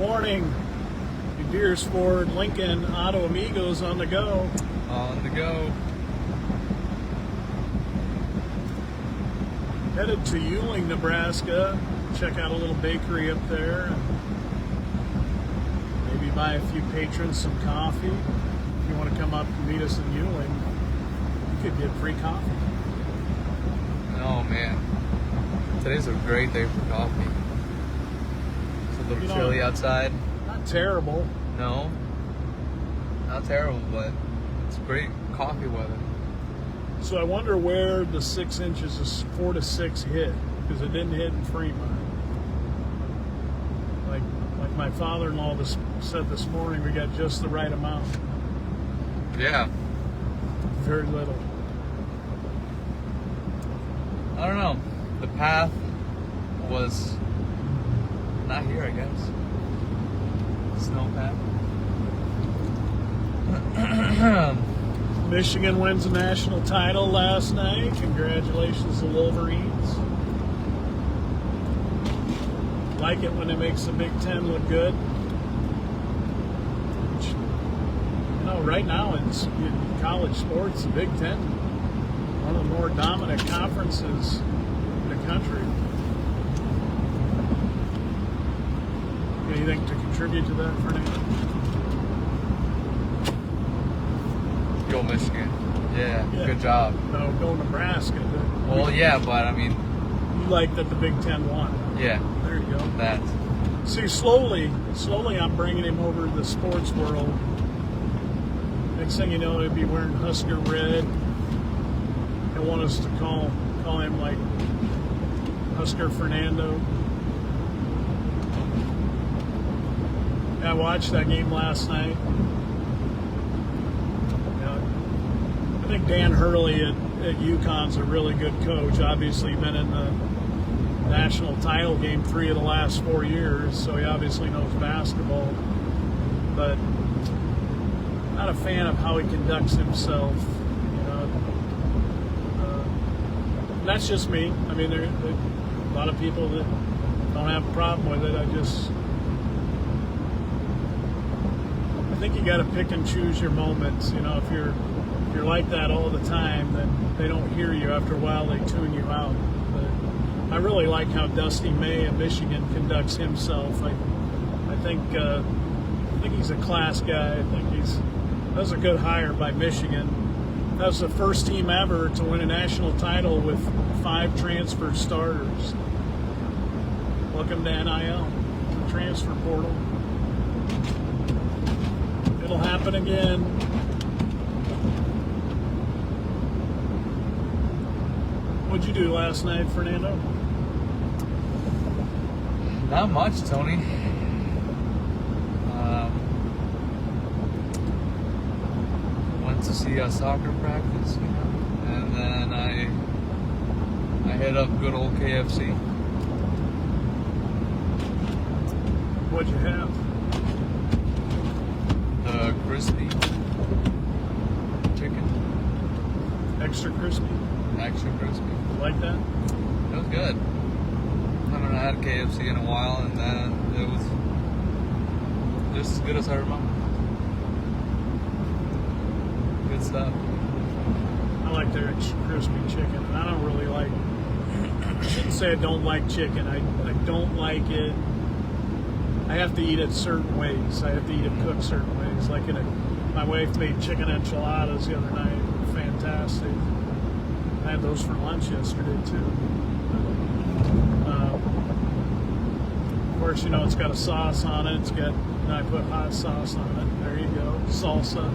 morning. Deers Ford Lincoln Auto Amigos on the go. On the go. Headed to Ewing, Nebraska. Check out a little bakery up there. And maybe buy a few patrons some coffee. If you want to come up and meet us in Ewing, you could get free coffee. Oh man. Today's a great day for coffee. It's a little chilly outside. Not terrible. No. Not terrible, but it's great coffee weather. So I wonder where the 6 inches of 4 to 6 hit, because it didn't hit in Fremont. Like my father-in-law said this morning, we got just the right amount. Yeah. Very little. I don't know. The path was not here, I guess. Snow path. Michigan wins the national title last night. Congratulations to Wolverines. Like it when it makes the Big Ten look good. Which, right now in college sports, the Big Ten, one of the more dominant conferences in the country. Anything to contribute to that, Fernando? Go Michigan. Yeah, good job. No, go Nebraska. Well, yeah, but I mean... You like that the Big Ten won. Yeah. There you go. That. See, slowly I'm bringing him over to the sports world. Next thing you know, he'll be wearing Husker red. He'll want us to call him like Husker Fernando. I watched that game last night. I think Dan Hurley at UConn's a really good coach. Obviously been in the national title game 3 of the last 4 years, so he obviously knows basketball. But not a fan of how he conducts himself. That's just me. I mean, there are a lot of people that don't have a problem with it. I think you got to pick and choose your moments. If you're like that all the time, then they don't hear you. After a while, they tune you out. But I really like how Dusty May of Michigan conducts himself. I think he's a class guy. I think that was a good hire by Michigan. That was the first team ever to win a national title with 5 transfer starters. Welcome to NIL, the transfer portal. It'll happen again. What'd you do last night, Fernando? Not much, Tony. Went to see a soccer practice, and then I hit up good old KFC. What'd you have? The crispy chicken. Extra crispy? Extra crispy. Like that? It was good. I haven't had KFC in a while, and then it was just as good as I remember. Good stuff. I like their extra crispy chicken, and I don't really like. I shouldn't say I don't like chicken. I don't like it. I have to eat it certain ways. I have to eat it cooked certain ways. Like my wife made chicken enchiladas the other night. Fantastic. I had those for lunch yesterday too. Of course, it's got a sauce on it. I put hot sauce on it. There you go, salsa.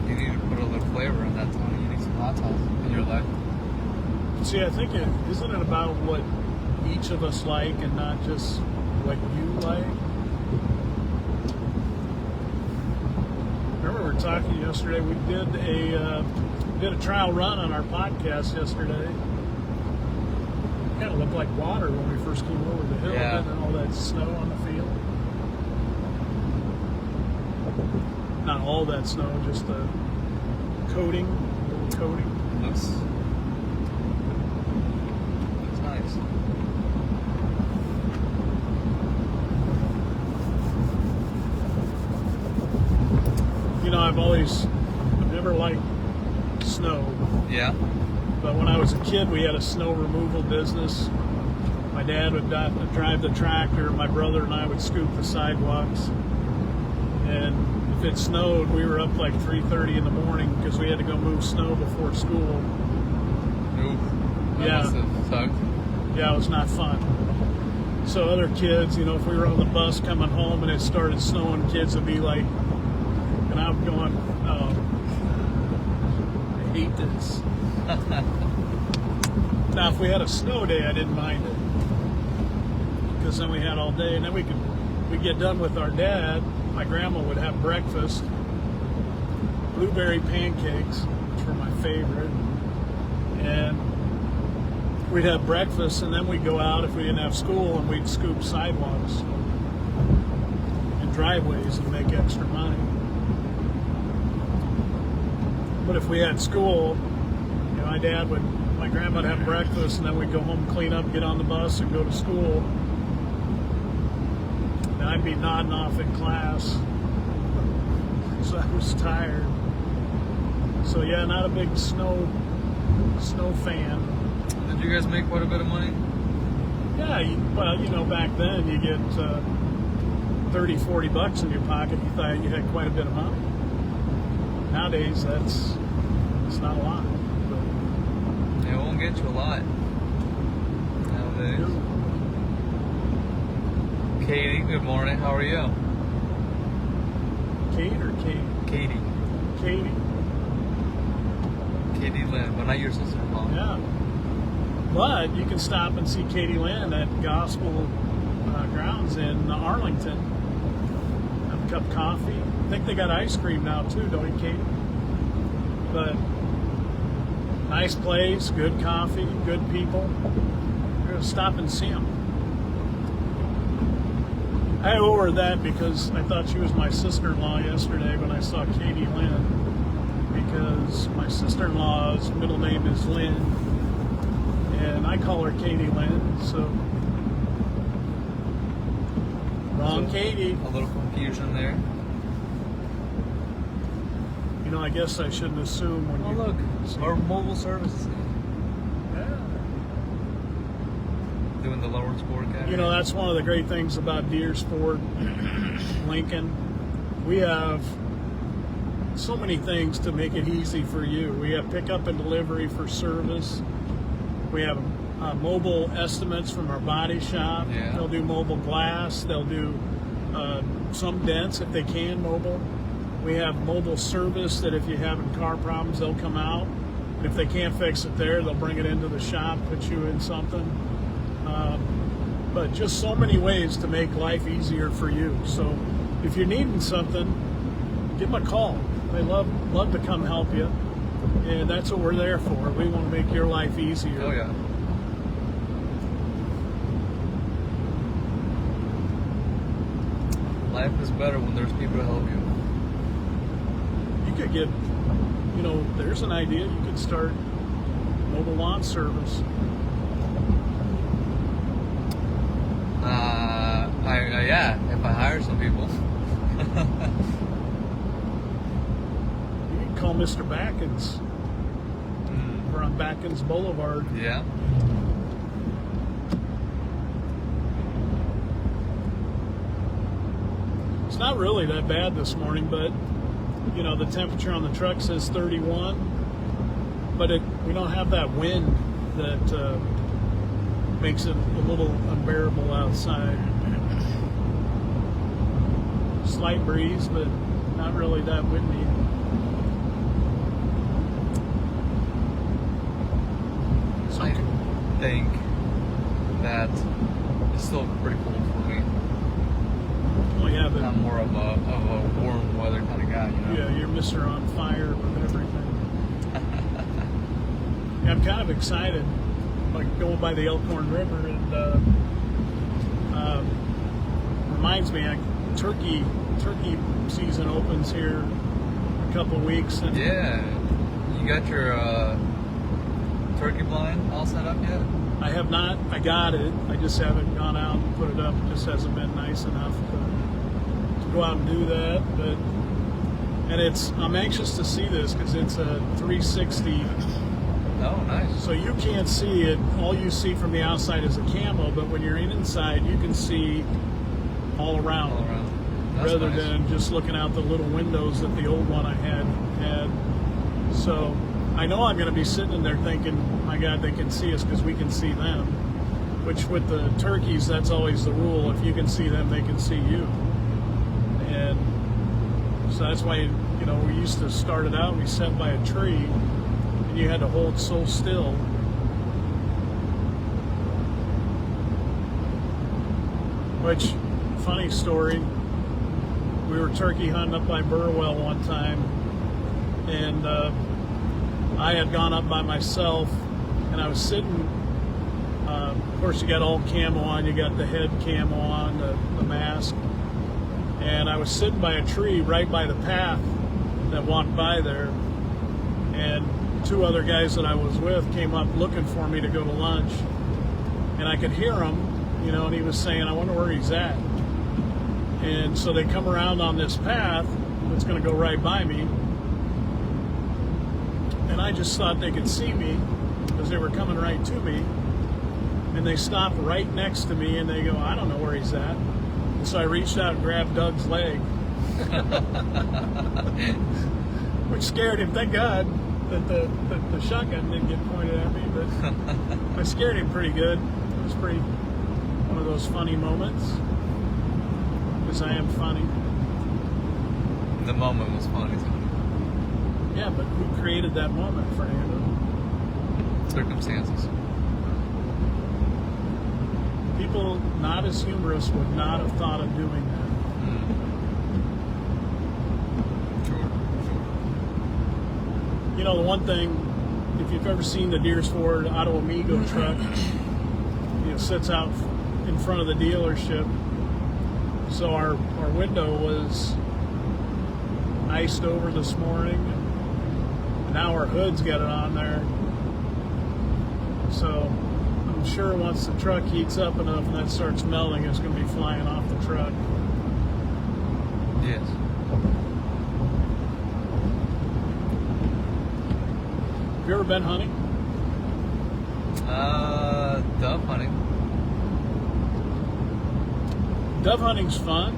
You need to put a little flavor in that, Tony. You need some hot sauce in your life. See, I think isn't it about what each of us like and not just what you like? Remember we were talking yesterday. We did a trial run on our podcast yesterday. Kind of looked like water when we first came over the hill, yeah. And then all that snow on the field. Not all that snow, just the coating. Looks nice. I've never liked snow. Yeah. But when I was a kid, we had a snow removal business. My dad would drive the tractor. My brother and I would scoop the sidewalks. And if it snowed, we were up like 3:30 in the morning because we had to go move snow before school. Oof. That Yeah. must have sucked. Yeah, it was not fun. So other kids, you know, if we were on the bus coming home and it started snowing, kids would be like, and I'm going, oh, I hate this. Now, if we had a snow day, I didn't mind it because then we had all day, and then we'd get done with our dad. My grandma would have breakfast, blueberry pancakes, which were my favorite, and we'd have breakfast, and then we'd go out if we didn't have school, and we'd scoop sidewalks and driveways and make extra money. But if we had school, you know, my grandma would have breakfast, and then we'd go home, clean up, get on the bus, and go to school. And I'd be nodding off in class, so I was tired. So yeah, not a big snow fan. Did you guys make quite a bit of money? Yeah, well, you know, back then you get 30, 40 bucks in your pocket. You thought you had quite a bit of money. Nowadays, it's not a lot. But It won't get you a lot nowadays. Katie, good morning. How are you? Kate or Kate? Katie. Katie. Katie Lynn, but not your sister-in-law. Yeah. But you can stop and see Katie Lynn at Gospel Grounds in Arlington. Have a cup of coffee. I think they got ice cream now too, don't you, Katie? But nice place, good coffee, good people. We're going to stop and see them. I owe her that because I thought she was my sister-in-law yesterday when I saw Katie Lynn, because my sister-in-law's middle name is Lynn, and I call her Katie Lynn, so wrong Katie. A little confusion there. You know, I guess I shouldn't assume when Oh, you look, see our mobile services Yeah. doing the lower sport guy. You know, that's one of the great things about Deers Ford, Lincoln. We have so many things to make it easy for you. We have pickup and delivery for service. We have mobile estimates from our body shop. Yeah. They'll do mobile glass. They'll do some dents if they can mobile. We have mobile service that if you're having car problems, they'll come out. And if they can't fix it there, they'll bring it into the shop, put you in something. But just so many ways to make life easier for you. So if you're needing something, give them a call. They love to come help you. And that's what we're there for. We want to make your life easier. Oh, yeah. Life is better when there's people to help you. You could get, you know, there's an idea. You could start mobile lawn service. Yeah, if I hire some people. You can call Mr. Backens. We're on Backens Boulevard. Yeah. It's not really that bad this morning, but you know, the temperature on the truck says 31, but we don't have that wind that makes it a little unbearable outside. Slight breeze, but not really that windy. So, I think that it's still pretty cold for me. well, yeah, but I'm more of a warm weather kind of guy, you know? yeah, you're Mr. On Fire with everything. Yeah, I'm kind of excited, like going by the Elkhorn River, and reminds me, turkey season opens here in a couple of weeks. And Yeah. You got your turkey blind all set up yet? I have not. I got it. I just haven't gone out and put it up. It just hasn't been nice enough to go out and do that. But And I'm anxious to see this because it's a 360. Oh, nice. So you can't see it. All you see from the outside is a camo, but when you're inside, you can see all around. All around. That's Rather nice. than just looking out the little windows that the old one I had. So I know I'm going to be sitting in there thinking, my God, they can see us because we can see them. Which with the turkeys, that's always the rule. If you can see them, they can see you. And so that's why, we used to start it out, we sat by a tree, and you had to hold so still. Which, funny story, we were turkey hunting up by Burwell one time, and I had gone up by myself, and I was sitting, of course you got all camo on, you got the head camo on, the mask, and I was sitting by a tree right by the path that walked by there, and two other guys that I was with came up looking for me to go to lunch, and I could hear him, and he was saying, I wonder where he's at. And so they come around on this path that's going to go right by me, and I just thought they could see me because they were coming right to me, and they stopped right next to me and they go, I don't know where he's at. And so I reached out and grabbed Doug's leg, which scared him. Thank God that the shotgun didn't get pointed at me, but I scared him pretty good. It was pretty one of those funny moments, because I am funny. The moment was funny. Yeah, but who created that moment, Fernando? Circumstances. People not as humorous would not have thought of doing that. Sure. The one thing, if you've ever seen the Deers Ford Auto Amigo truck, sits out in front of the dealership. So our window was iced over this morning, and now our hood's got it on there. So I'm sure once the truck heats up enough and that starts melting, it's going to be flying off the truck. Yes. Have you ever been hunting? Dove hunting. Dove hunting's fun,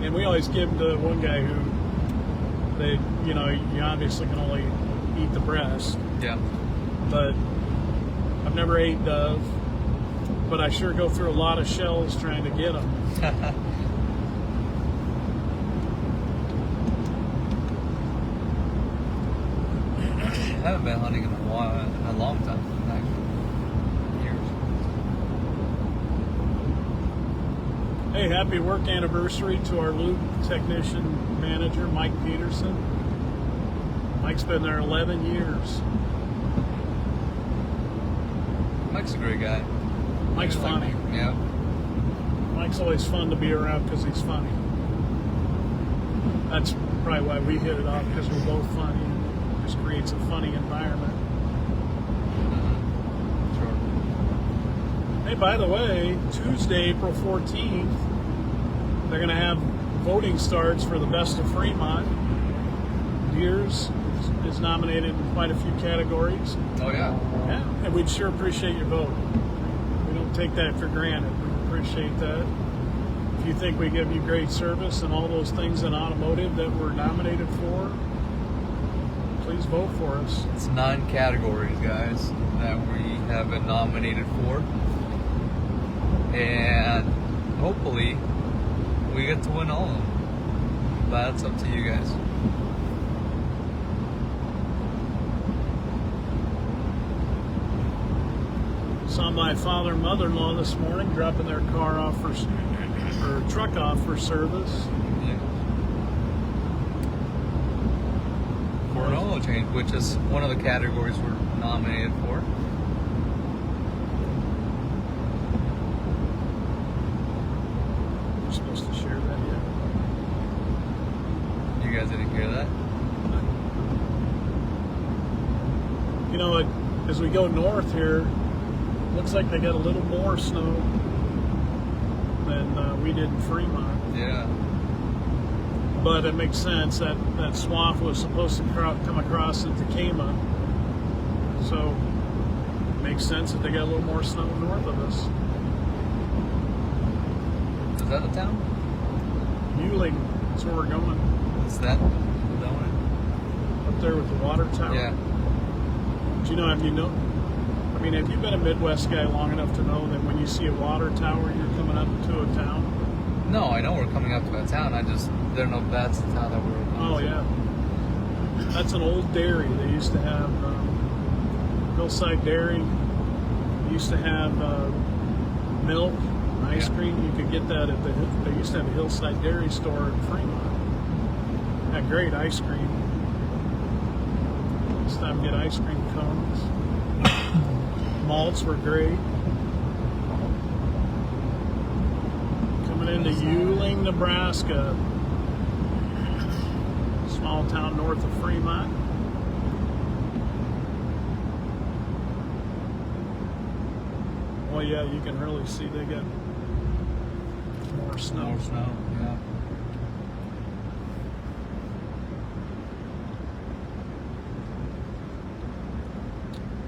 and we always give to one guy who you obviously can only eat the breast. Yeah. But I've never ate dove, but I sure go through a lot of shells trying to get them. I haven't been hunting in a long time. Like years. Hey, happy work anniversary to our lube technician manager, Mike Peterson. Mike's been there 11 years. Mike's a great guy. Mike's funny. Yeah. Mike's always fun to be around because he's funny. That's probably why we hit it off, because we're both funny. It just creates a funny environment. Sure. Hey, by the way, Tuesday, April 14th, they're going to have voting starts for the Best of Fremont. Deers is nominated in quite a few categories. Oh yeah. Yeah, and we'd sure appreciate your vote. We don't take that for granted. We appreciate that. If you think we give you great service and all those things in automotive that we're nominated for, please vote for us. It's 9 categories, guys, that we have been nominated for. And hopefully we get to win all of them. But that's up to you guys. Saw my father and mother-in-law this morning dropping their car off or truck off for service. Yeah. For an oil change, which is one of the categories we're nominated for. We're supposed to share that yet? You guys didn't hear that? As we go north here, looks like they got a little more snow than we did in Fremont. Yeah. but it makes sense that that swath was supposed to come across at Tacoma, so it makes sense that they got a little more snow north of us. Is that the town? Yuling, that's where we're going. Is that the one? Up there with the water tower. Yeah. Do you know, have you been a Midwest guy long enough to know that when you see a water tower, you're coming up to a town? No, I know we're coming up to a town. I just didn't know that's the town that we were going Oh, to. yeah. That's an old dairy. They used to have Hillside Dairy. They used to have milk, ice cream. You could get that they used to have a Hillside Dairy store in Fremont. Had great ice cream. This time get ice cream cones. Malts were great. Coming into Yuling, Nebraska. Small town north of Fremont. Well, yeah, you can really see they got more snow. More snow, yeah.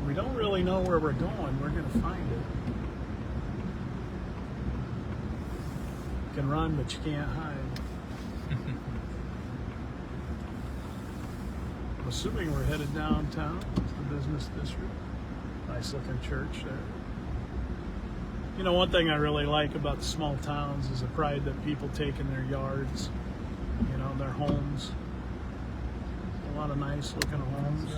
We don't really know where we're going. We're going to find it. You can run, but you can't hide. I'm assuming we're headed downtown to the business district. Nice looking church there. You know, one thing I really like about the small towns is the pride that people take in their yards, you know, their homes. A lot of nice looking homes,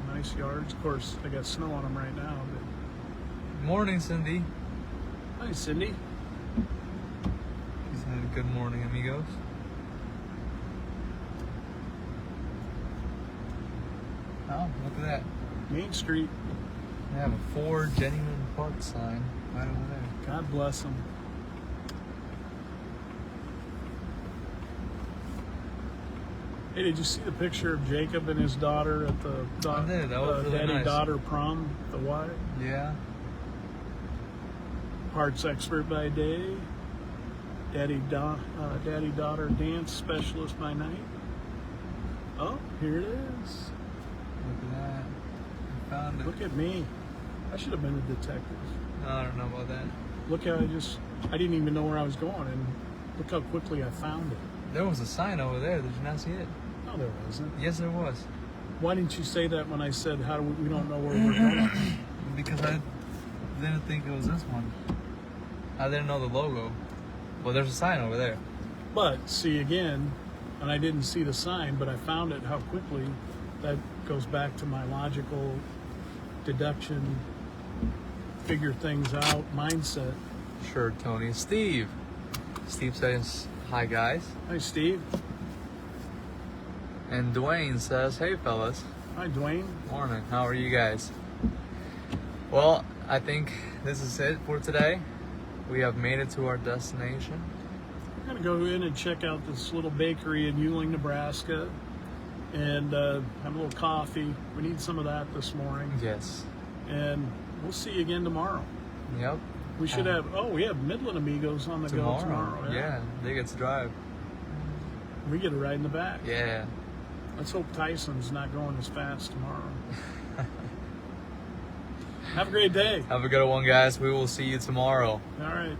nice yards. Of course, they got snow on them right now. But... Morning, Cindy. Hi, Cindy. She said, good morning, amigos. Oh, look at that. Main Street. They have a Ford Genuine Parts sign right over there. God bless them. Hey, did you see the picture of Jacob and his daughter at the I did. That was really nice. daddy-daughter prom? The Y? Yeah. Parts expert by day, daddy-daughter dance specialist by night. Oh, here it is. Look at that. We found it. Look at me. I should have been a detective. I don't know about that. Look how I didn't even know where I was going, and look how quickly I found it. There was a sign over there. Did you not see it? No, there wasn't. Yes, there was. Why didn't you say that when I said we don't know where we're going? Because I didn't think it was this one. I didn't know the logo. Well, there's a sign over there. But see again, and I didn't see the sign, but I found it. How quickly that goes back to my logical deduction, figure things out mindset. Sure, Tony. Steve. Steve says, hi, guys. Hi, Steve. And Dwayne says, hey, fellas. Hi, Dwayne. Morning. How are you guys? Well, I think this is it for today. We have made it to our destination. We're going to go in and check out this little bakery in Yuling, Nebraska, and have a little coffee. We need some of that this morning. Yes. And we'll see you again tomorrow. Yep. We should we have Midland Amigos on the go tomorrow. Yeah, they get to drive. We get a ride in the back. Yeah. Let's hope Tyson's not going as fast tomorrow. Have a great day. Have a good one, guys. We will see you tomorrow. All right.